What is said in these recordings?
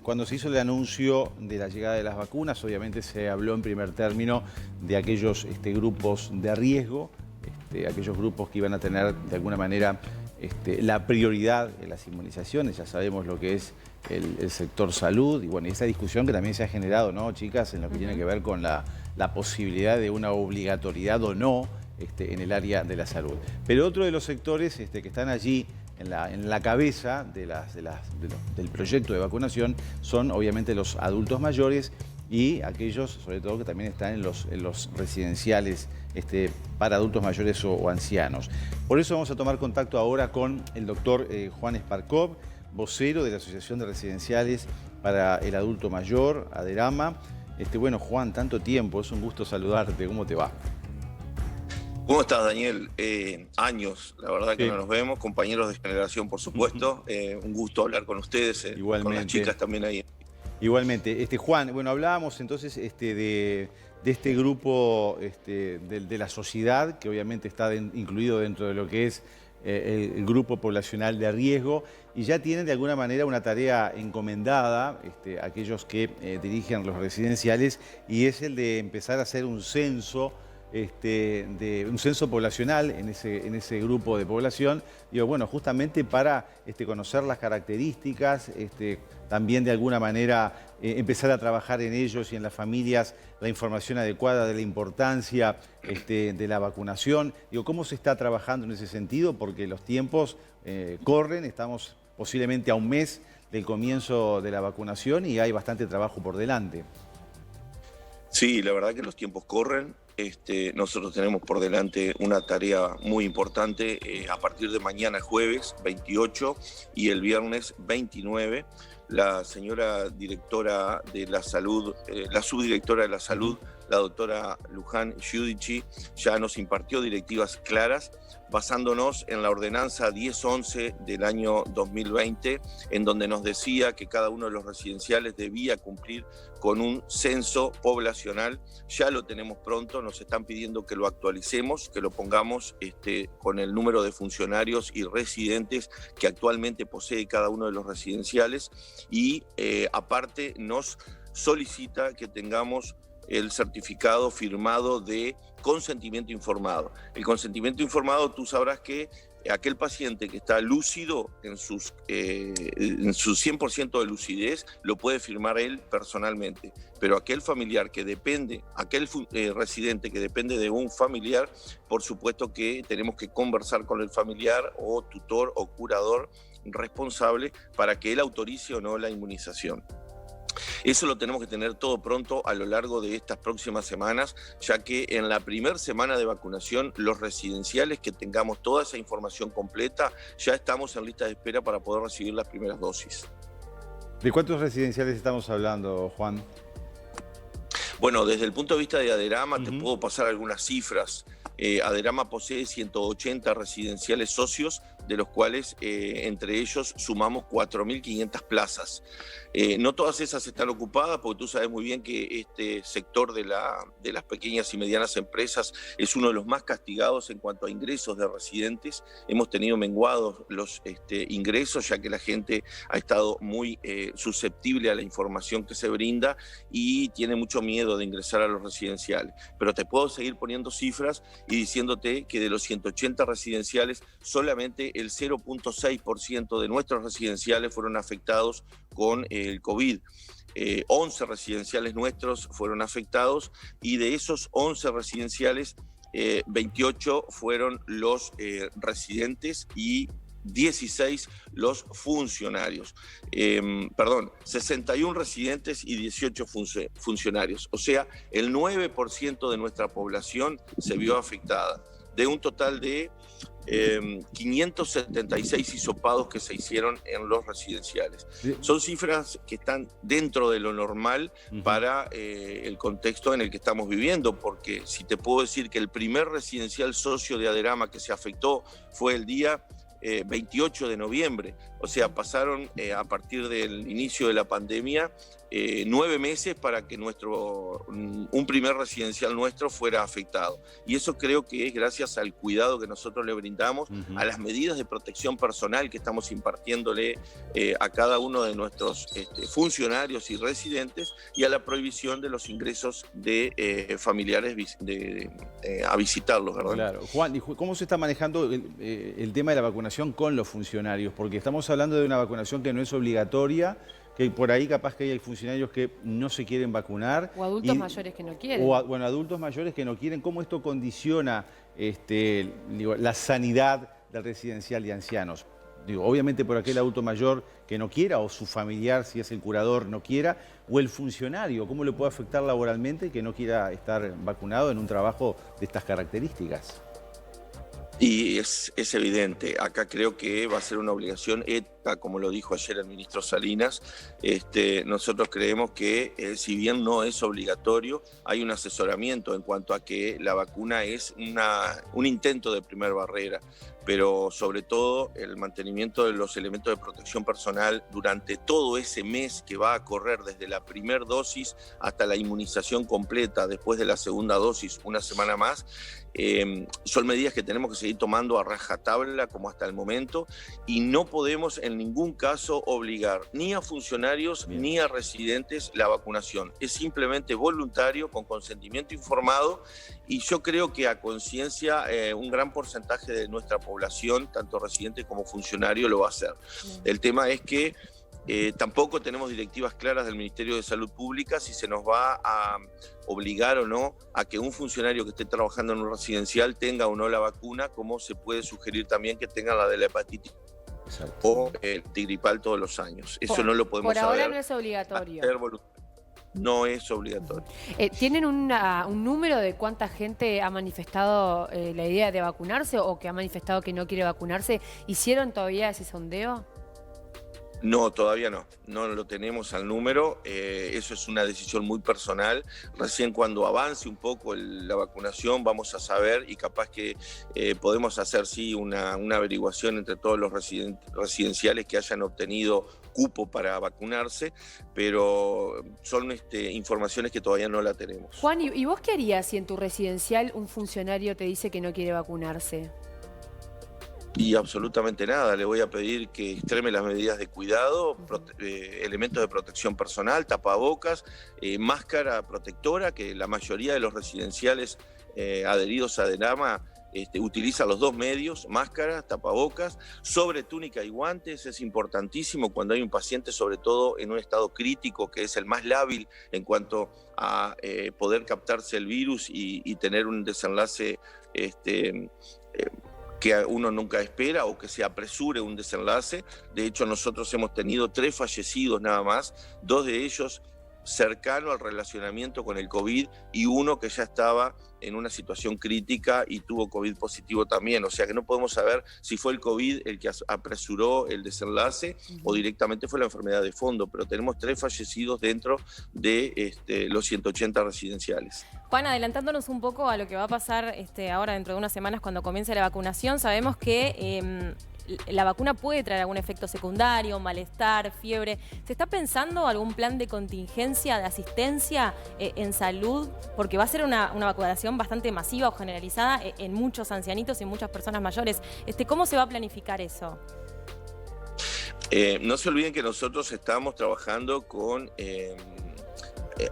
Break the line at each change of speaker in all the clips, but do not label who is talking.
Cuando se hizo el anuncio de la llegada de las vacunas, obviamente se habló en primer término de aquellos grupos de riesgo, aquellos grupos que iban a tener de alguna manera la prioridad en las inmunizaciones. Ya sabemos lo que es el sector salud y bueno, esa discusión que también se ha generado, ¿no, chicas?, en lo que tiene que ver con la posibilidad de una obligatoriedad o no en el área de la salud. Pero otro de los sectores que están allí en la cabeza del proyecto de vacunación son obviamente los adultos mayores y aquellos, sobre todo, que también están en los residenciales para adultos mayores o ancianos. Por eso vamos a tomar contacto ahora con el doctor Juan Sparkov, vocero de la Asociación de Residenciales para el Adulto Mayor, ADERAMA. Bueno, Juan, tanto tiempo, es un gusto saludarte. ¿Cómo te va?
¿Cómo estás, Daniel? Años, la verdad que
Sí.
no nos vemos, compañeros de generación, por supuesto. Un gusto hablar con ustedes,
Igualmente.
con las chicas también ahí.
Igualmente. Juan, bueno, hablábamos entonces de este grupo de la sociedad, que obviamente está incluido dentro de lo que es el grupo poblacional de riesgo, y ya tienen de alguna manera una tarea encomendada, aquellos que dirigen los residenciales, y es el de empezar a hacer un censo, un censo poblacional en ese grupo de población, digo, bueno, justamente para conocer las características, también de alguna manera empezar a trabajar en ellos y en las familias la información adecuada de la importancia de la vacunación. Digo, ¿cómo se está trabajando en ese sentido? Porque los tiempos corren, estamos posiblemente a un mes del comienzo de la vacunación y hay bastante trabajo por delante.
Sí, la verdad que los tiempos corren. Nosotros tenemos por delante una tarea muy importante a partir de mañana jueves 28 y el viernes 29. La señora directora de la salud, la subdirectora de la salud, la doctora Luján Giudici, ya nos impartió directivas claras basándonos en la ordenanza 1011 del año 2020, en donde nos decía que cada uno de los residenciales debía cumplir con un censo poblacional. Ya lo tenemos pronto, nos están pidiendo que lo actualicemos, que lo pongamos con el número de funcionarios y residentes que actualmente posee cada uno de los residenciales y aparte nos solicita que tengamos el certificado firmado de consentimiento informado. El consentimiento informado, tú sabrás que aquel paciente que está lúcido en su 100% de lucidez, lo puede firmar él personalmente. Pero aquel familiar que depende, aquel residente que depende de un familiar, por supuesto que tenemos que conversar con el familiar o tutor o curador responsable para que él autorice o no la inmunización. Eso lo tenemos que tener todo pronto a lo largo de estas próximas semanas, ya que en la primera semana de vacunación, los residenciales que tengamos toda esa información completa, ya estamos en lista de espera para poder recibir las primeras dosis.
¿De cuántos residenciales estamos hablando, Juan?
Bueno, desde el punto de vista de ADERAMA te puedo pasar algunas cifras. ADERAMA posee 180 residenciales socios, de los cuales entre ellos sumamos 4.500 plazas. No todas esas están ocupadas porque tú sabes muy bien que este sector de las pequeñas y medianas empresas es uno de los más castigados en cuanto a ingresos de residentes. Hemos tenido menguados los ingresos, ya que la gente ha estado muy susceptible a la información que se brinda y tiene mucho miedo de ingresar a los residenciales. Pero te puedo seguir poniendo cifras y diciéndote que de los 180 residenciales, solamente el 0.6% de nuestros residenciales fueron afectados con el COVID. 11 residenciales nuestros fueron afectados y de esos 11 residenciales, 28 fueron los residentes y 16 los funcionarios. 61 residentes y 18 funcionarios. O sea, el 9% de nuestra población se vio afectada, de un total de 576 hisopados que se hicieron en los residenciales. Son cifras que están dentro de lo normal para el contexto en el que estamos viviendo, porque si te puedo decir que el primer residencial socio de ADERAMA que se afectó fue el día 28 de noviembre. O sea, pasaron a partir del inicio de la pandemia 9 meses para que un primer residencial nuestro fuera afectado. Y eso creo que es gracias al cuidado que nosotros le brindamos, a las medidas de protección personal que estamos impartiéndole a cada uno de nuestros funcionarios y residentes, y a la prohibición de los ingresos de familiares a visitarlos, ¿verdad?
Claro. Juan, ¿cómo se está manejando el tema de la vacunación con los funcionarios? Porque estamos hablando de una vacunación que no es obligatoria, que por ahí capaz que hay funcionarios que no se quieren vacunar.
O adultos mayores que no quieren.
O adultos mayores que no quieren. ¿Cómo esto condiciona la sanidad del residencial de ancianos? Obviamente por aquel adulto mayor que no quiera, o su familiar, si es el curador, no quiera, o el funcionario, ¿cómo le puede afectar laboralmente que no quiera estar vacunado en un trabajo de estas características?
Y es evidente, acá creo que va a ser una obligación ética, como lo dijo ayer el ministro Salinas. Nosotros creemos que si bien no es obligatorio, hay un asesoramiento en cuanto a que la vacuna es un intento de primer barrera, pero sobre todo el mantenimiento de los elementos de protección personal durante todo ese mes que va a correr desde la primera dosis hasta la inmunización completa después de la segunda dosis, una semana más. Son medidas que tenemos que seguir tomando a rajatabla como hasta el momento, y no podemos en ningún caso obligar ni a funcionarios ni a residentes la vacunación. Es simplemente voluntario, con consentimiento informado, y yo creo que a conciencia un gran porcentaje de nuestra población, tanto residente como funcionario, lo va a hacer. El tema es que tampoco tenemos directivas claras del Ministerio de Salud Pública si se nos va a obligar o no a que un funcionario que esté trabajando en un residencial tenga o no la vacuna, como se puede sugerir también que tenga la de la hepatitis o el gripal todos los años. Eso no lo podemos saber.
Por ahora no es obligatorio.
No es obligatorio.
¿Tienen un número de cuánta gente ha manifestado la idea de vacunarse o que ha manifestado que no quiere vacunarse? ¿Hicieron todavía ese sondeo?
No, todavía no. No lo tenemos al número. Eso es una decisión muy personal. Recién cuando avance un poco la vacunación vamos a saber, y capaz que podemos hacer sí una averiguación entre todos los residenciales que hayan obtenido cupo para vacunarse, pero son informaciones que todavía no la tenemos.
Juan, ¿y vos qué harías si en tu residencial un funcionario te dice que no quiere vacunarse?
Y absolutamente nada, le voy a pedir que extreme las medidas de cuidado, elementos de protección personal, tapabocas, máscara protectora, que la mayoría de los residenciales adheridos a ADERAMA utiliza los dos medios, máscara, tapabocas, sobre túnica y guantes. Es importantísimo cuando hay un paciente, sobre todo en un estado crítico, que es el más lábil en cuanto a poder captarse el virus y tener un desenlace que uno nunca espera, o que se apresure un desenlace. De hecho, nosotros hemos tenido 3 fallecidos nada más, 2 de ellos cercano al relacionamiento con el COVID y uno que ya estaba en una situación crítica y tuvo COVID positivo también. O sea que no podemos saber si fue el COVID el que apresuró el desenlace o directamente fue la enfermedad de fondo, pero tenemos 3 fallecidos dentro de los 180 residenciales.
Juan, adelantándonos un poco a lo que va a pasar ahora dentro de unas semanas cuando comience la vacunación, sabemos que la vacuna puede traer algún efecto secundario, malestar, fiebre. ¿Se está pensando algún plan de contingencia, de asistencia en salud? Porque va a ser una vacunación bastante masiva o generalizada en muchos ancianitos y muchas personas mayores. ¿Cómo se va a planificar eso?
No se olviden que nosotros estamos trabajando con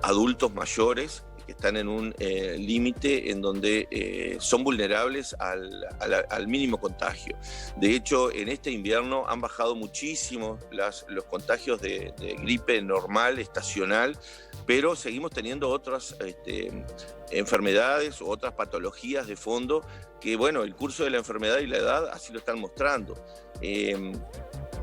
adultos mayores que están en un límite en donde son vulnerables al mínimo contagio. De hecho, en este invierno han bajado muchísimo los contagios de gripe normal, estacional, pero seguimos teniendo otras enfermedades o otras patologías de fondo que, bueno, el curso de la enfermedad y la edad así lo están mostrando.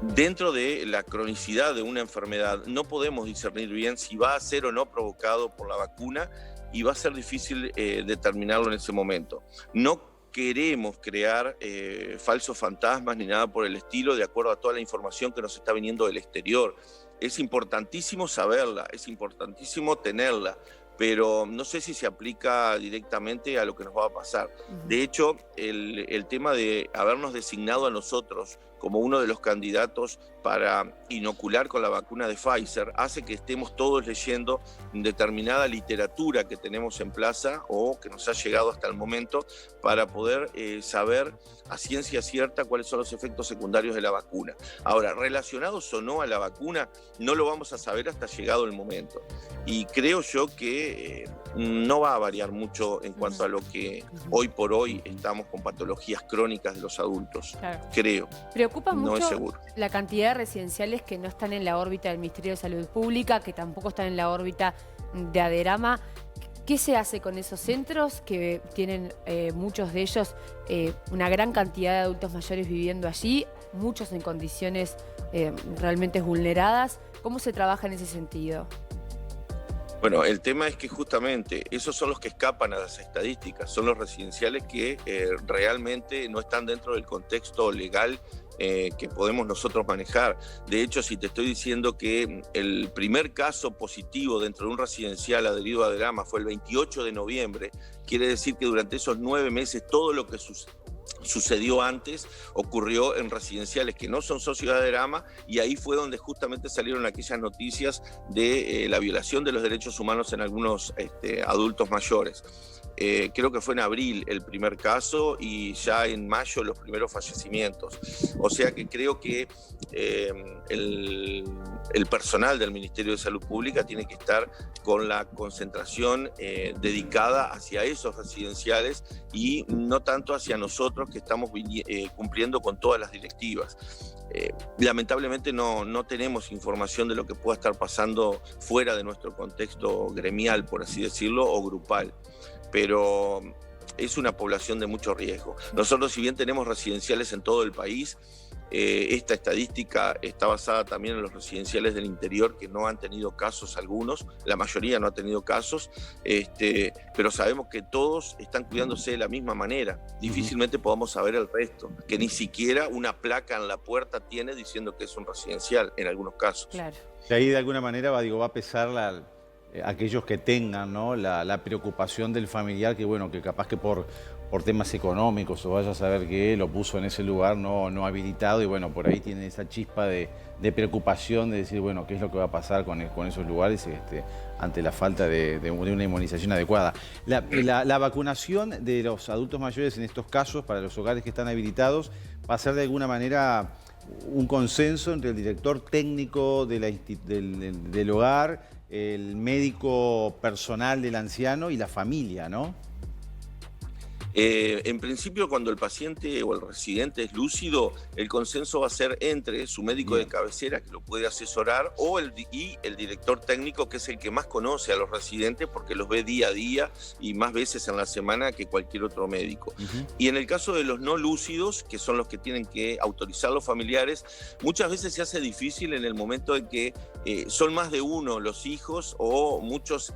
Dentro de la cronicidad de una enfermedad no podemos discernir bien si va a ser o no provocado por la vacuna, y va a ser difícil determinarlo en ese momento. No queremos crear falsos fantasmas ni nada por el estilo, de acuerdo a toda la información que nos está viniendo del exterior. Es importantísimo saberla, es importantísimo tenerla, pero no sé si se aplica directamente a lo que nos va a pasar. De hecho, el tema de habernos designado a nosotros como uno de los candidatos para inocular con la vacuna de Pfizer hace que estemos todos leyendo determinada literatura que tenemos en plaza o que nos ha llegado hasta el momento para poder saber a ciencia cierta cuáles son los efectos secundarios de la vacuna. Ahora, relacionados o no a la vacuna, no lo vamos a saber hasta llegado el momento. Y creo yo que no va a variar mucho en cuanto a lo que hoy por hoy estamos con patologías crónicas de los adultos.
Claro.
Creo.
Preocupa
No
mucho
es seguro.
la cantidad de residenciales que no están en la órbita del Ministerio de Salud Pública, que tampoco están en la órbita de ADERAMA. ¿Qué se hace con esos centros que tienen muchos de ellos una gran cantidad de adultos mayores viviendo allí, muchos en condiciones realmente vulneradas? ¿Cómo se trabaja en ese sentido?
Bueno, el tema es que justamente esos son los que escapan a las estadísticas, son los residenciales que realmente no están dentro del contexto legal que podemos nosotros manejar. De hecho, si te estoy diciendo que el primer caso positivo dentro de un residencial adherido a ADERAMA fue el 28 de noviembre, quiere decir que durante esos 9 meses todo lo que sucedió antes ocurrió en residenciales que no son socios de ADERAMA, y ahí fue donde justamente salieron aquellas noticias de la violación de los derechos humanos en algunos adultos mayores. Creo que fue en abril el primer caso y ya en mayo los primeros fallecimientos. O sea que creo que el personal del Ministerio de Salud Pública tiene que estar con la concentración dedicada hacia esos residenciales y no tanto hacia nosotros que estamos cumpliendo con todas las directivas. Lamentablemente no tenemos información de lo que pueda estar pasando fuera de nuestro contexto gremial, por así decirlo, o grupal. Pero es una población de mucho riesgo. Nosotros, si bien tenemos residenciales en todo el país, esta estadística está basada también en los residenciales del interior que no han tenido casos algunos, la mayoría no ha tenido casos, pero sabemos que todos están cuidándose de la misma manera. Difícilmente podamos saber el resto, que ni siquiera una placa en la puerta tiene diciendo que es un residencial en algunos casos.
Claro.
Y ahí de alguna manera va a pesar aquellos que tengan, ¿no?, la preocupación del familiar, que bueno, que capaz que por temas económicos o vaya a saber que lo puso en ese lugar no habilitado, y bueno, por ahí tienen esa chispa de preocupación de decir, bueno, qué es lo que va a pasar con esos lugares ante la falta de una inmunización adecuada. La vacunación de los adultos mayores en estos casos, para los hogares que están habilitados, va a ser de alguna manera un consenso entre el director técnico del hogar, el médico personal del anciano y la familia, ¿no?
En principio, cuando el paciente o el residente es lúcido, el consenso va a ser entre su médico de cabecera, que lo puede asesorar, y el director técnico, que es el que más conoce a los residentes porque los ve día a día y más veces en la semana que cualquier otro médico. Y en el caso de los no lúcidos, que son los que tienen que autorizar los familiares, muchas veces se hace difícil en el momento en que son más de uno los hijos o muchos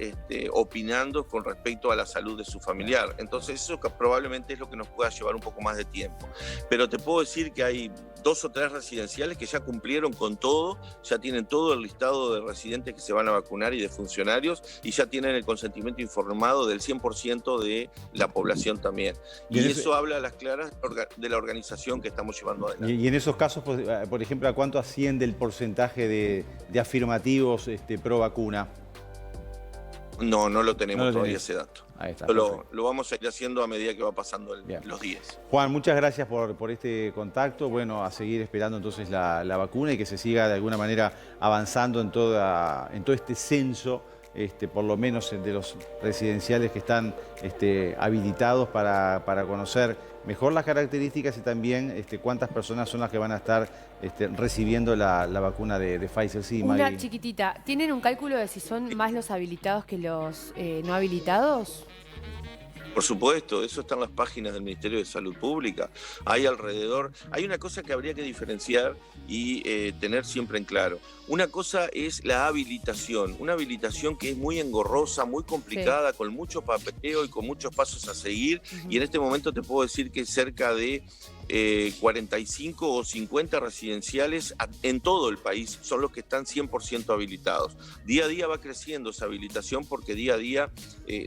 opinando con respecto a la salud de su familiar. Entonces eso probablemente es lo que nos pueda llevar un poco más de tiempo. Pero te puedo decir que hay 2 o 3 residenciales que ya cumplieron con todo, ya tienen todo el listado de residentes que se van a vacunar y de funcionarios, y ya tienen el consentimiento informado del 100% de la población también. Y eso habla a las claras de la organización que estamos llevando adelante.
Y en esos casos, por ejemplo, ¿a cuánto asciende el porcentaje de afirmativos pro vacuna?
No lo tenemos todavía ese dato.
Ahí está.
Lo vamos a ir haciendo a medida que va pasando los días.
Juan, muchas gracias por este contacto. Bueno, a seguir esperando entonces la vacuna y que se siga de alguna manera avanzando en todo este censo, por lo menos de los residenciales que están habilitados para conocer mejor las características y también cuántas personas son las que van a estar recibiendo la vacuna de Pfizer. Sí,
Una
Maggie.
chiquitita, ¿tienen un cálculo de si son más los habilitados que los no habilitados?
Por supuesto, eso está en las páginas del Ministerio de Salud Pública. Hay una cosa que habría que diferenciar y tener siempre en claro. Una cosa es la habilitación, una habilitación que es muy engorrosa, muy complicada, con mucho papeleo y con muchos pasos a seguir. Y en este momento te puedo decir que cerca de 45 o 50 residenciales en todo el país son los que están 100% habilitados. Día a día va creciendo esa habilitación porque día a día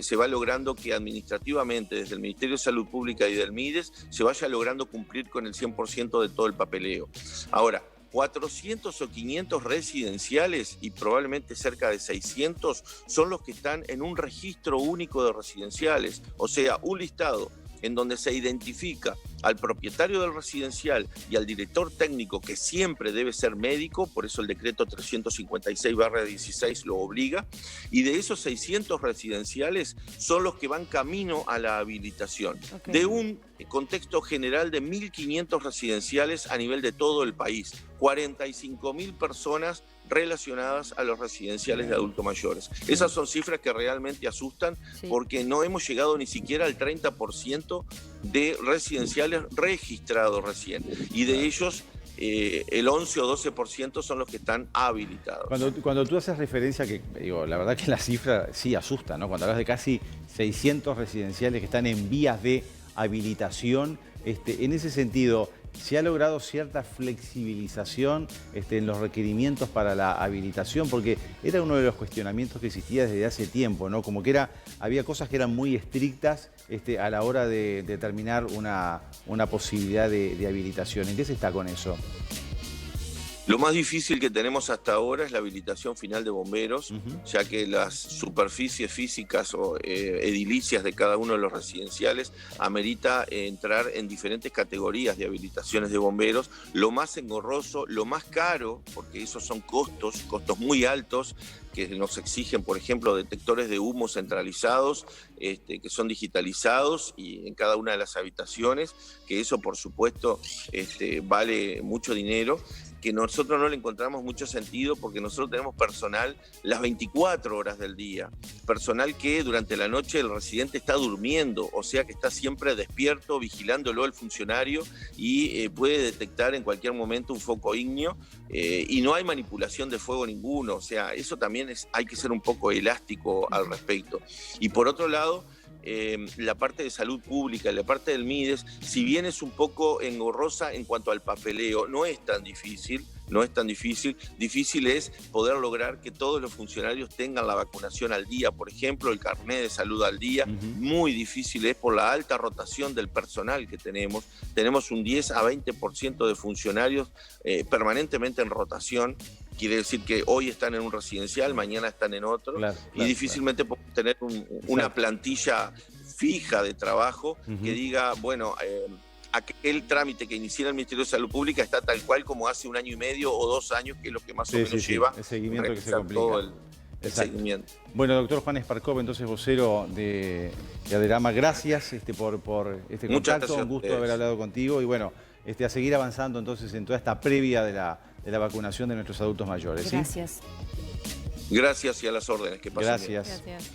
se va logrando que administrativamente desde el Ministerio de Salud Pública y del MIDES se vaya logrando cumplir con el 100% de todo el papeleo. Ahora, 400 o 500 residenciales y probablemente cerca de 600 son los que están en un registro único de residenciales, o sea, un listado en donde se identifica al propietario del residencial y al director técnico, que siempre debe ser médico, por eso el decreto 356/16 lo obliga, y de esos 600 residenciales son los que van camino a la habilitación, de un contexto general de 1.500 residenciales a nivel de todo el país, 45.000 personas relacionadas a los residenciales de adultos mayores. Esas son cifras que realmente asustan porque no hemos llegado ni siquiera al 30% de residenciales registrados recién, y de ellos el 11 o 12% son los que están habilitados.
Cuando tú haces referencia, que digo, la verdad que la cifra sí asusta, ¿no? Cuando hablas de casi 600 residenciales que están en vías de habilitación, en ese sentido, ¿se ha logrado cierta flexibilización en los requerimientos para la habilitación? Porque era uno de los cuestionamientos que existía desde hace tiempo, ¿no? Como que había cosas que eran muy estrictas a la hora de determinar una posibilidad de habilitación. ¿En qué se está con eso?
Lo más difícil que tenemos hasta ahora es la habilitación final de bomberos, ya que las superficies físicas o edilicias de cada uno de los residenciales amerita entrar en diferentes categorías de habilitaciones de bomberos. Lo más engorroso, lo más caro, porque esos son costos muy altos, que nos exigen, por ejemplo, detectores de humo centralizados, que son digitalizados y en cada una de las habitaciones, que eso, por supuesto, vale mucho dinero, que nosotros no le encontramos mucho sentido porque nosotros tenemos personal las 24 horas del día, personal que durante la noche el residente está durmiendo, o sea que está siempre despierto, vigilándolo el funcionario y puede detectar en cualquier momento un foco ígneo y no hay manipulación de fuego ninguno, o sea, eso también hay que ser un poco elástico al respecto. Y por otro lado, la parte de salud pública, la parte del MIDES, si bien es un poco engorrosa en cuanto al papeleo, no es tan difícil. Difícil es poder lograr que todos los funcionarios tengan la vacunación al día, por ejemplo, el carnet de salud al día. Muy difícil es por la alta rotación del personal que tenemos. Tenemos un 10 a 20% de funcionarios permanentemente en rotación. Quiere decir que hoy están en un residencial, mañana están en otro, y difícilmente podemos tener una plantilla fija de trabajo que diga, bueno, aquel trámite que inició el Ministerio de Salud Pública está tal cual como hace 1 año y medio o 2 años, que es lo que más o menos lleva
el seguimiento que se complica.
Todo el seguimiento.
Bueno, doctor Juan Esparcov, entonces vocero de ADERAMA, gracias por este contacto, un gusto haber hablado contigo y bueno, a seguir avanzando entonces en toda esta previa de la vacunación de nuestros adultos mayores.
Gracias.
Gracias y a las órdenes. Que pasen bien.
Gracias.